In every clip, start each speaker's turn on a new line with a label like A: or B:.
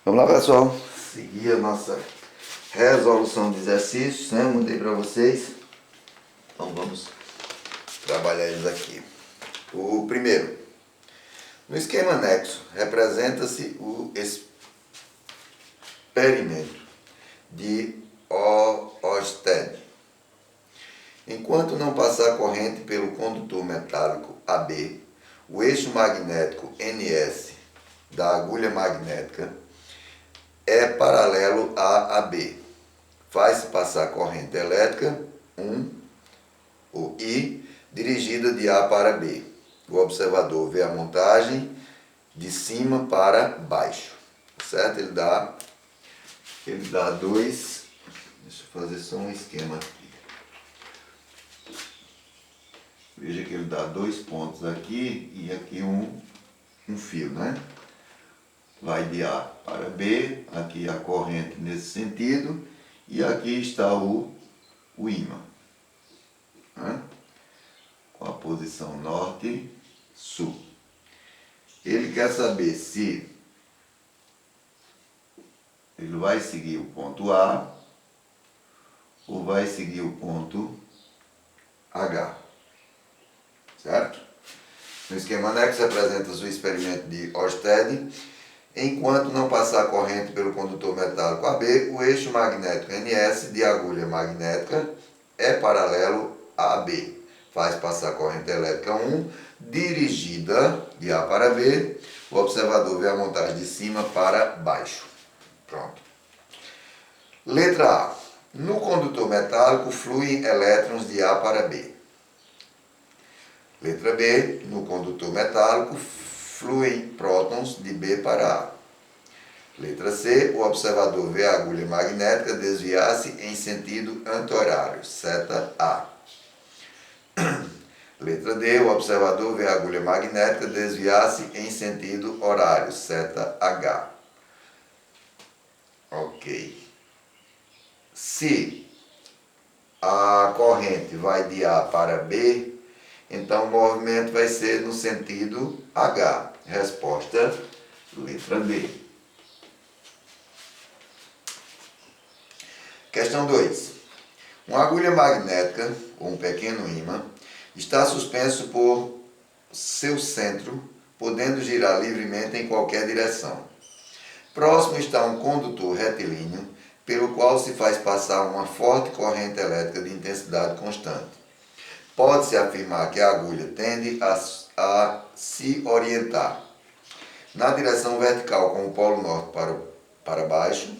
A: Vamos lá, pessoal, seguir a nossa resolução de exercícios, né? Eu mandei para vocês. Então vamos trabalhar eles aqui. O primeiro, no esquema anexo, representa-se o experimento de Ørsted. Enquanto não passar corrente pelo condutor metálico AB, o eixo magnético NS da agulha magnética é paralelo a AB. Faz-se passar corrente elétrica, o I, dirigida de A para B. O observador vê a montagem de cima para baixo. Certo? Ele dá dois... Deixa eu fazer só um esquema aqui. Veja que ele dá dois pontos aqui e aqui um fio, né? Vai de A para B, aqui a corrente nesse sentido, e aqui está o ímã, né? Com a posição norte-sul. Ele quer saber se ele vai seguir o ponto A ou vai seguir o ponto H, certo? No esquema anexo apresenta-se o experimento de Ørsted. Enquanto não passar corrente pelo condutor metálico AB, o eixo magnético NS de agulha magnética é paralelo a AB. Faz passar corrente elétrica 1, dirigida de A para B. O observador vê a montagem de cima para baixo. Pronto. Letra A. No condutor metálico fluem elétrons de A para B. Letra B. No condutor metálico fluem prótons de B para A. Letra C. O observador vê a agulha magnética desviar-se em sentido anti-horário, seta A. Letra D. O observador vê a agulha magnética desviar-se em sentido horário, seta H. Ok. Se a corrente vai de A para B, então o movimento vai ser no sentido H. Resposta, letra D. Questão 2. Uma agulha magnética, ou um pequeno ímã, está suspenso por seu centro, podendo girar livremente em qualquer direção. Próximo está um condutor retilíneo, pelo qual se faz passar uma forte corrente elétrica de intensidade constante. Pode-se afirmar que a agulha tende a se orientar na direção vertical com o polo norte para baixo,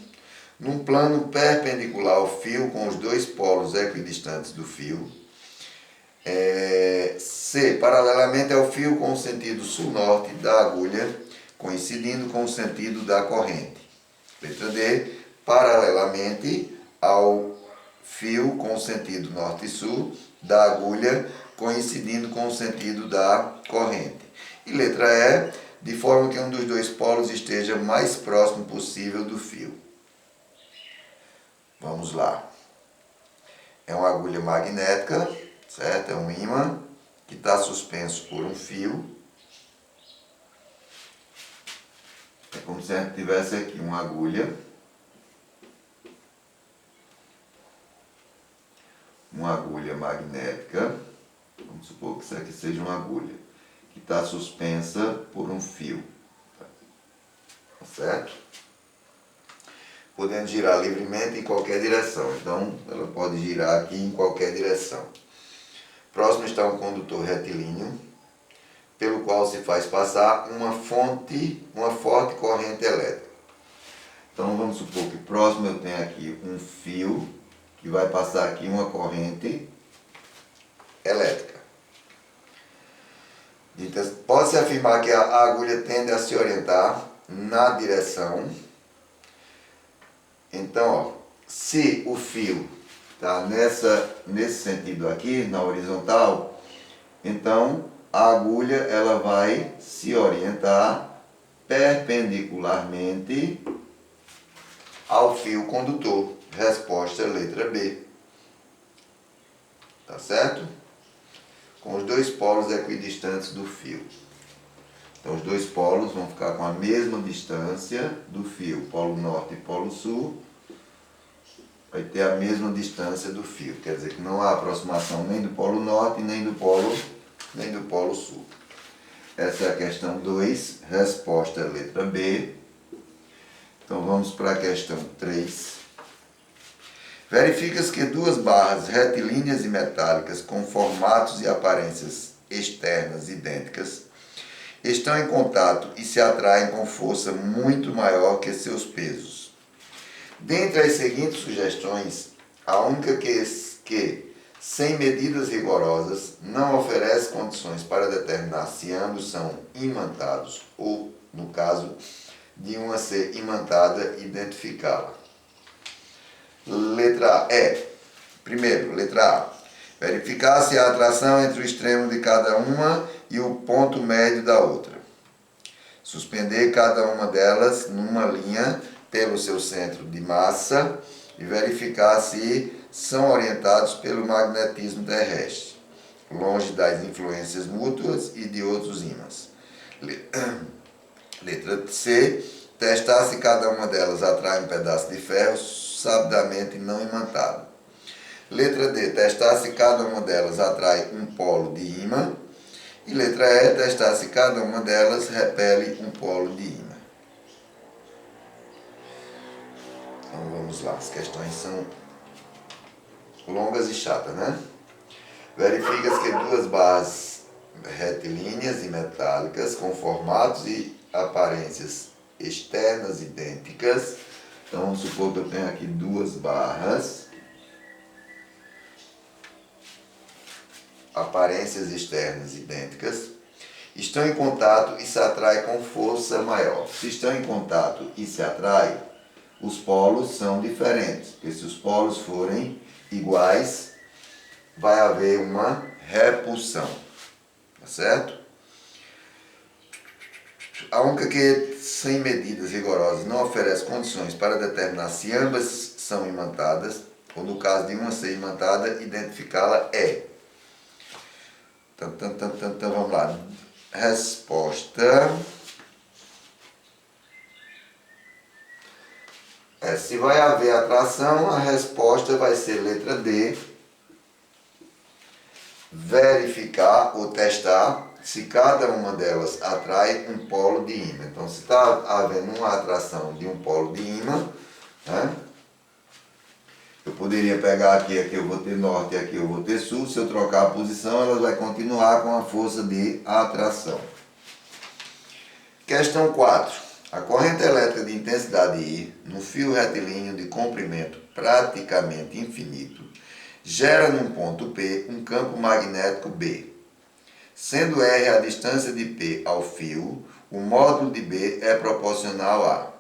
A: num plano perpendicular ao fio com os dois polos equidistantes do fio. C. Paralelamente ao fio com o sentido sul-norte da agulha, coincidindo com o sentido da corrente. Letra D. Paralelamente ao fio com o sentido norte-sul da agulha, coincidindo com o sentido da corrente. E letra E, de forma que um dos dois polos esteja mais próximo possível do fio. Vamos lá. É uma agulha magnética, certo? É um ímã que está suspenso por um fio. É como se a gente tivesse aqui uma agulha. Uma agulha magnética, vamos supor que isso aqui seja uma agulha, que está suspensa por um fio, tá certo? Podendo girar livremente em qualquer direção, então ela pode girar aqui em qualquer direção. Próximo está um condutor retilíneo, pelo qual se faz passar uma forte corrente elétrica. Então vamos supor que próximo eu tenho aqui um fio, que vai passar aqui uma corrente elétrica. Pode-se afirmar que a agulha tende a se orientar na direção. Então, ó, se o fio está nesse sentido aqui, na horizontal, então a agulha ela vai se orientar perpendicularmente ao fio condutor. Resposta, letra B. Tá certo? Com os dois polos equidistantes do fio. Então os dois polos vão ficar com a mesma distância do fio, polo norte e polo sul, vai ter a mesma distância do fio, quer dizer que não há aproximação nem do polo norte nem do polo sul. Essa é a questão 2, resposta é letra B. Então vamos para a questão 3. Verifica-se que duas barras retilíneas e metálicas com formatos e aparências externas idênticas estão em contato e se atraem com força muito maior que seus pesos. Dentre as seguintes sugestões, a única que, sem medidas rigorosas, não oferece condições para determinar se ambos são imantados ou, no caso de uma ser imantada, identificá-la. Letra E. Primeiro, letra A. Verificar se há atração entre o extremo de cada uma e o ponto médio da outra. Suspender cada uma delas numa linha pelo seu centro de massa e verificar se são orientados pelo magnetismo terrestre, longe das influências mútuas e de outros ímãs. Letra C. Testar se cada uma delas atrai um pedaço de ferro sabidamente não imantado. Letra D. Testar se cada uma delas atrai um polo de ímã. E letra E. Testar se cada uma delas repele um polo de ímã. Então vamos lá, as questões são longas e chatas, né? Verifica-se que duas barras retilíneas e metálicas com formatos e aparências externas idênticas. Então vamos supor que eu tenho aqui duas barras, aparências externas idênticas, estão em contato e se atraem com força maior. Se estão em contato e se atraem, os polos são diferentes, porque se os polos forem iguais, vai haver uma repulsão, tá certo? A única que, sem medidas rigorosas, não oferece condições para determinar se ambas são imantadas, ou no caso de uma ser imantada, identificá-la é. Então, vamos lá. Resposta. Se vai haver atração, a resposta vai ser letra D. Verificar ou testar se cada uma delas atrai um polo de ímã. Então, se está havendo uma atração de um polo de ímã, né? Eu poderia pegar aqui eu vou ter norte e aqui eu vou ter sul. Se eu trocar a posição, elas vão continuar com a força de atração. Questão 4. A corrente elétrica de intensidade I, no fio retilíneo de comprimento praticamente infinito, gera num ponto P um campo magnético B. Sendo R a distância de P ao fio, o módulo de B é proporcional a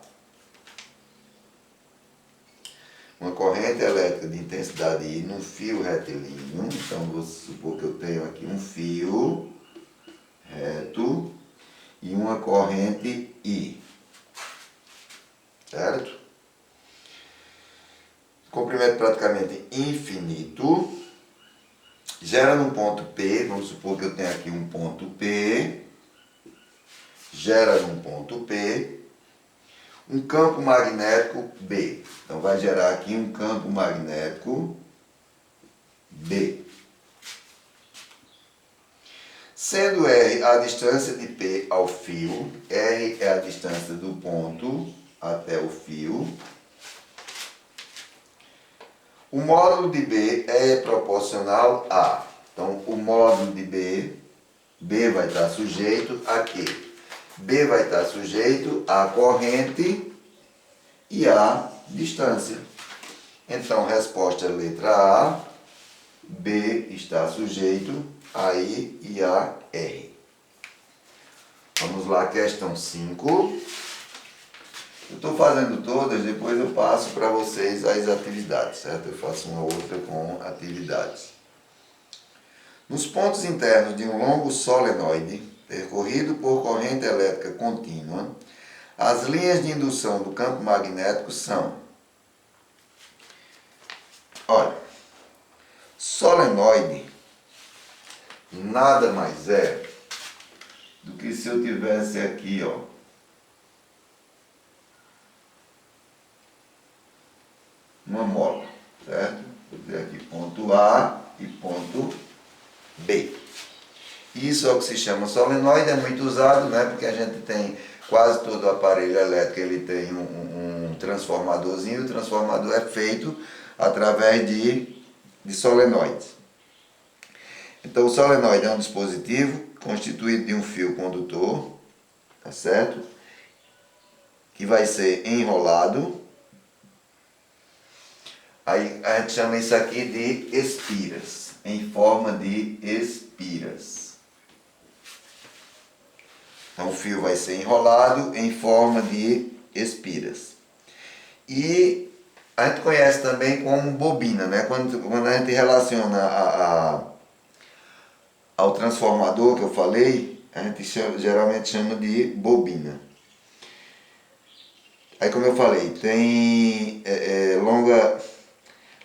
A: uma corrente elétrica de intensidade I num fio retilíneo. Então, vou supor que eu tenho aqui um fio reto e uma corrente I. Certo? Comprimento praticamente infinito. Gera num ponto P, vamos supor que eu tenho aqui um ponto P. Gera num ponto P um campo magnético B. Então vai gerar aqui um campo magnético B. Sendo R a distância de P ao fio, R é a distância do ponto até o fio, o módulo de B é proporcional a. Então, o módulo de B vai estar sujeito a quê? B vai estar sujeito à corrente e à distância. Então, resposta é letra A. B está sujeito a I e a R. Vamos lá, questão 5. Eu estou fazendo todas, depois eu passo para vocês as atividades, certo? Eu faço uma outra com atividades. Nos pontos internos de um longo solenoide, percorrido por corrente elétrica contínua, as linhas de indução do campo magnético são... Olha, solenoide nada mais é do que se eu tivesse aqui, ó, uma mola, certo? Vou dizer aqui ponto A e ponto B. Isso é o que se chama solenoide, é muito usado, né? Porque a gente tem quase todo o aparelho elétrico, ele tem um transformadorzinho, o transformador é feito através de solenoides. Então o solenoide é um dispositivo constituído de um fio condutor, tá certo? Que vai ser enrolado. Aí a gente chama isso aqui de espiras, em forma de espiras. Então o fio vai ser enrolado em forma de espiras. E a gente conhece também como bobina, né? Quando a gente relaciona ao transformador que eu falei, a gente geralmente chama de bobina. Aí, como eu falei, tem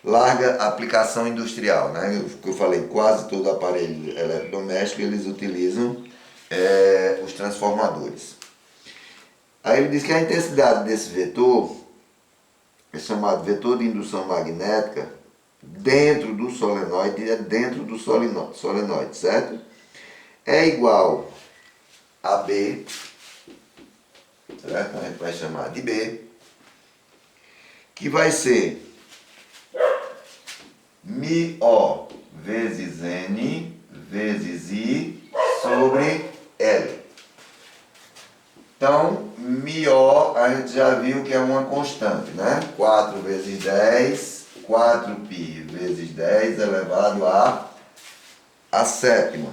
A: larga aplicação industrial, né? Eu falei, quase todo aparelho eletrodoméstico eles utilizam os transformadores. Aí ele diz que a intensidade desse vetor é chamado vetor de indução magnética dentro do solenoide, certo? É igual a B, certo? A gente vai chamar de B, que vai ser μO vezes N vezes I sobre L. Então, μO a gente já viu que é uma constante, né? 4 vezes 10, 4π vezes 10 elevado a sétima.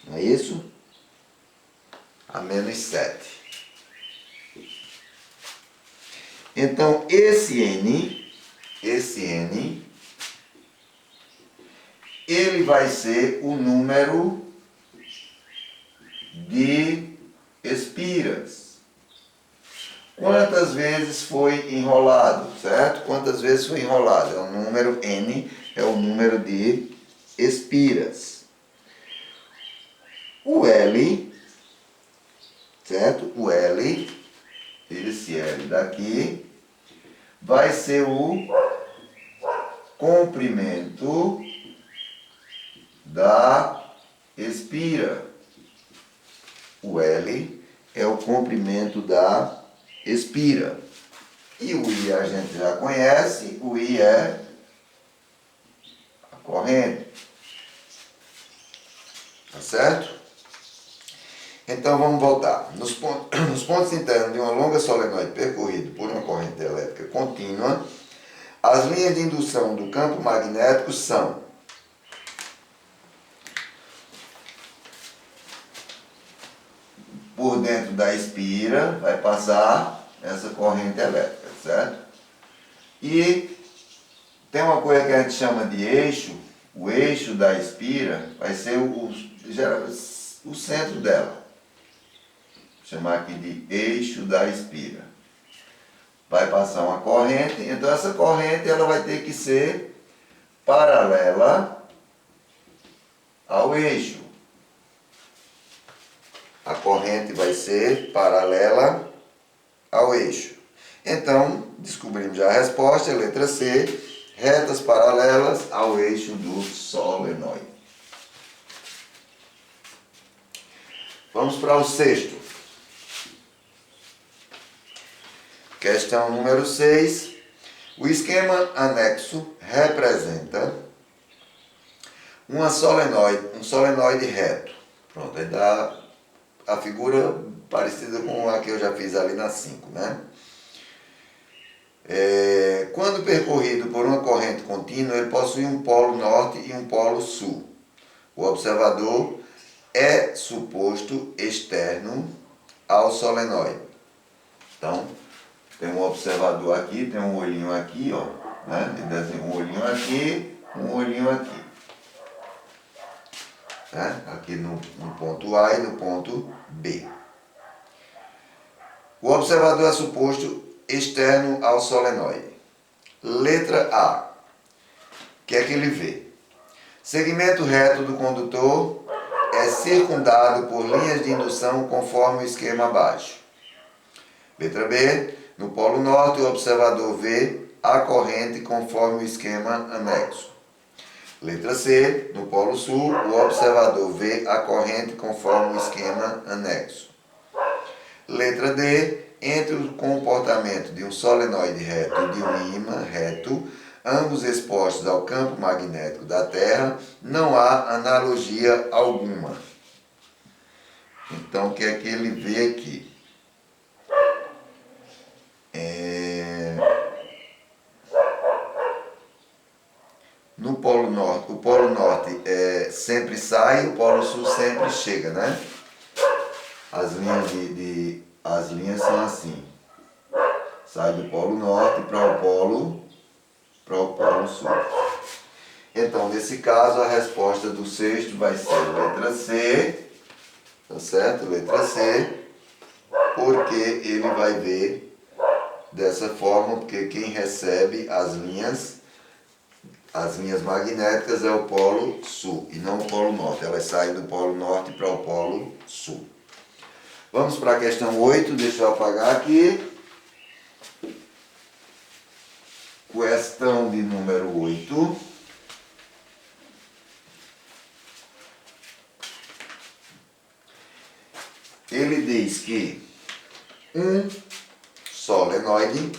A: Não é isso? A menos 7. Então, esse N, ele vai ser o número de espiras. Quantas vezes foi enrolado, certo? Quantas vezes foi enrolado? É o número N, é o número de espiras. O L, certo? O L, esse L daqui, vai ser o comprimento da espira. O L é o comprimento da espira. E o I a gente já conhece, o I é a corrente. Tá certo? Então vamos voltar. Nos pontos internos de uma longa solenoide percorrido por uma corrente elétrica contínua, as linhas de indução do campo magnético são por dentro da espira, vai passar essa corrente elétrica, certo? E tem uma coisa que a gente chama de eixo, o eixo da espira vai ser o centro dela. Vou chamar aqui de eixo da espira. Vai passar uma corrente, então essa corrente ela vai ter que ser paralela ao eixo. A corrente vai ser paralela ao eixo. Então, descobrimos já a resposta, a letra C, retas paralelas ao eixo do solenoide. Vamos para o sexto. Questão número 6. O esquema anexo representa um solenoide reto. Pronto, aí dá a figura parecida com a que eu já fiz ali na 5, né? Quando percorrido por uma corrente contínua, ele possui um polo norte e um polo sul. O observador é suposto externo ao solenoide. Então, tem um observador aqui, tem um olhinho aqui, ó, né? Ele desenha um olhinho aqui, um olhinho aqui. Né? Aqui no ponto A e no ponto B. O observador é suposto externo ao solenoide. Letra A. O que é que ele vê? Segmento reto do condutor é circundado por linhas de indução conforme o esquema abaixo. Letra B. No Polo Norte, o observador vê a corrente conforme o esquema anexo. Letra C. No Polo Sul, o observador vê a corrente conforme o esquema anexo. Letra D. Entre o comportamento de um solenoide reto e de um ímã reto, ambos expostos ao campo magnético da Terra, não há analogia alguma. Então, o que é que ele vê aqui? No Polo Norte, o Polo Norte sempre sai, o Polo Sul sempre chega, né? As linhas são assim. Sai do Polo Norte para o Polo Sul. Então, nesse caso, a resposta do sexto vai ser letra C, tá certo? Letra C, porque ele vai ver dessa forma, porque quem recebe as linhas magnéticas é o Polo Sul e não o Polo Norte. Elas saem do Polo Norte para o Polo Sul. Vamos para a questão 8, deixa eu apagar aqui. Questão de número 8. Ele diz que um solenoide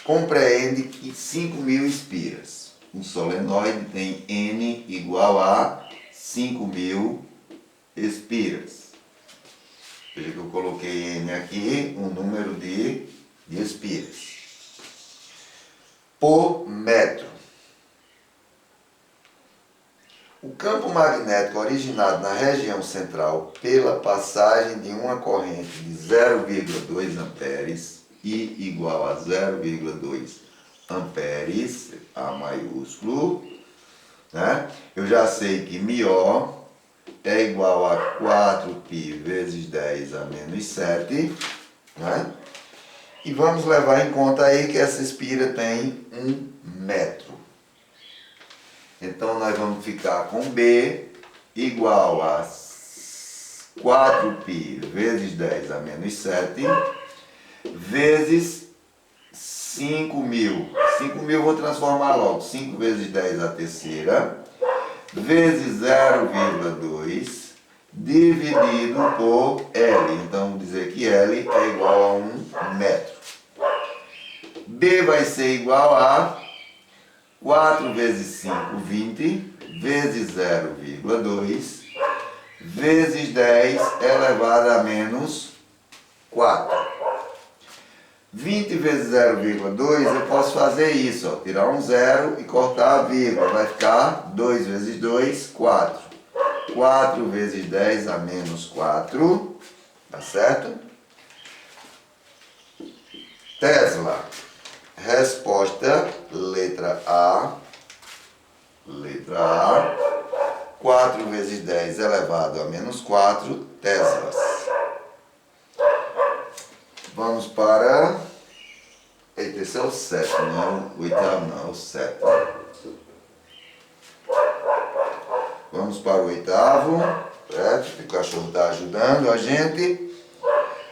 A: compreende 5.000 espiras. Um solenoide tem N igual a 5.000 espiras. Veja que eu coloquei N aqui, um número de espiras. Por metro. O campo magnético originado na região central pela passagem de uma corrente de 0,2 amperes, I igual a 0,2 amperes, A maiúsculo, né? Eu já sei que μ é igual a 4π vezes 10 a menos 7, né? E vamos levar em conta aí que essa espira tem 1 metro. Então, nós vamos ficar com B igual a 4π vezes 10 a menos 7 vezes 5.000. 5.000 eu vou transformar logo. 5 vezes 10 a terceira vezes 0,2 dividido por L. Então, vou dizer que L é igual a 1 metro. B vai ser igual a 4 vezes 5, 20, vezes 0,2, vezes 10 elevado a menos 4. 20 vezes 0,2, eu posso fazer isso, ó, tirar um zero e cortar a vírgula. Vai ficar 2 vezes 2, 4. 4 vezes 10 a menos 4, tá certo? Tesla. Resposta, letra A. Letra A. 4 vezes 10 elevado a menos 4 teslas. Vamos para... Eita, esse é o 7, não o oitavo, não, é o 7. Vamos para o oitavo, certo? O cachorro está ajudando a gente.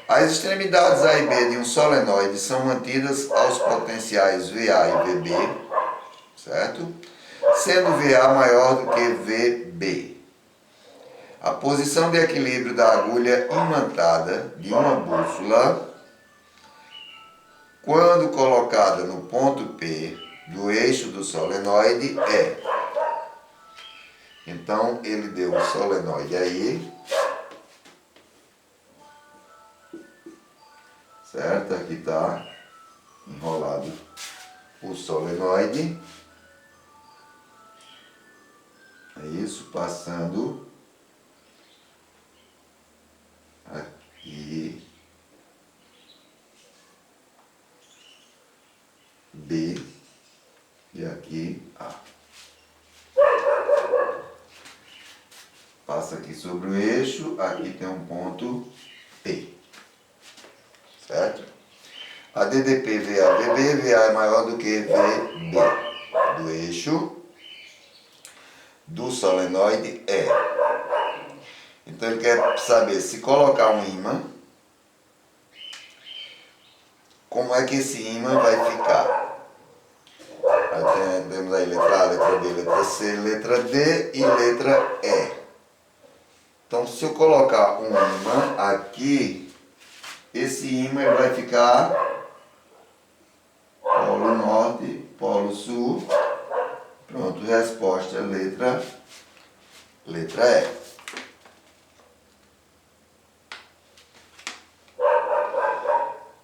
A: As extremidades A e B de um solenoide são mantidas aos potenciais VA e VB, certo? Sendo VA maior do que VB. A posição de equilíbrio da agulha imantada de uma bússola, quando colocada no ponto P do eixo do solenoide, é. Então, ele deu um solenoide aí, certo? Aqui está enrolado o solenoide. É isso, passando aqui B e aqui A. Passa aqui sobre o eixo, aqui tem um ponto P. Certo? A DDP VA VB, VA é maior do que VB do eixo do solenoide E. Então ele quer saber se colocar um ímã, como é que esse ímã vai ficar. Aí temos aí letra A, letra B, letra C, letra D e letra E. Então se eu colocar um ímã aqui, esse ímã ele vai ficar polo norte, polo sul. Pronto, resposta letra E.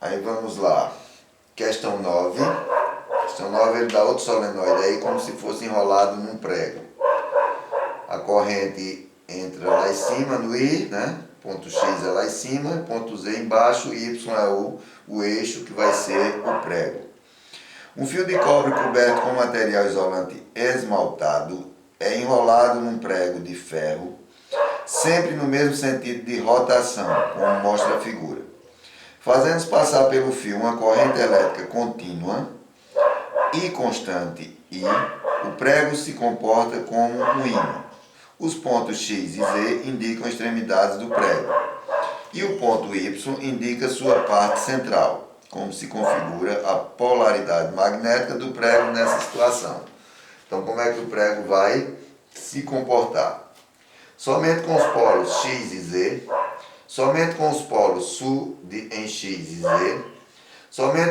A: Aí vamos lá. Questão 9. Questão 9 ele dá outro solenoide aí como se fosse enrolado num prego. A corrente entra lá em cima no I, né? Ponto X é lá em cima, ponto Z embaixo, Y é o eixo que vai ser o prego. Um fio de cobre coberto com material isolante esmaltado é enrolado num prego de ferro, sempre no mesmo sentido de rotação, como mostra a figura. Fazendo-se passar pelo fio uma corrente elétrica contínua e constante I, o prego se comporta como um ímã. Os pontos X e Z indicam extremidades do prego e o ponto Y indica sua parte central, como se configura a polaridade magnética do prego nessa situação. Então, como é que o prego vai se comportar? Somente com os polos X e Z, somente com os polos sul em X e Z, somente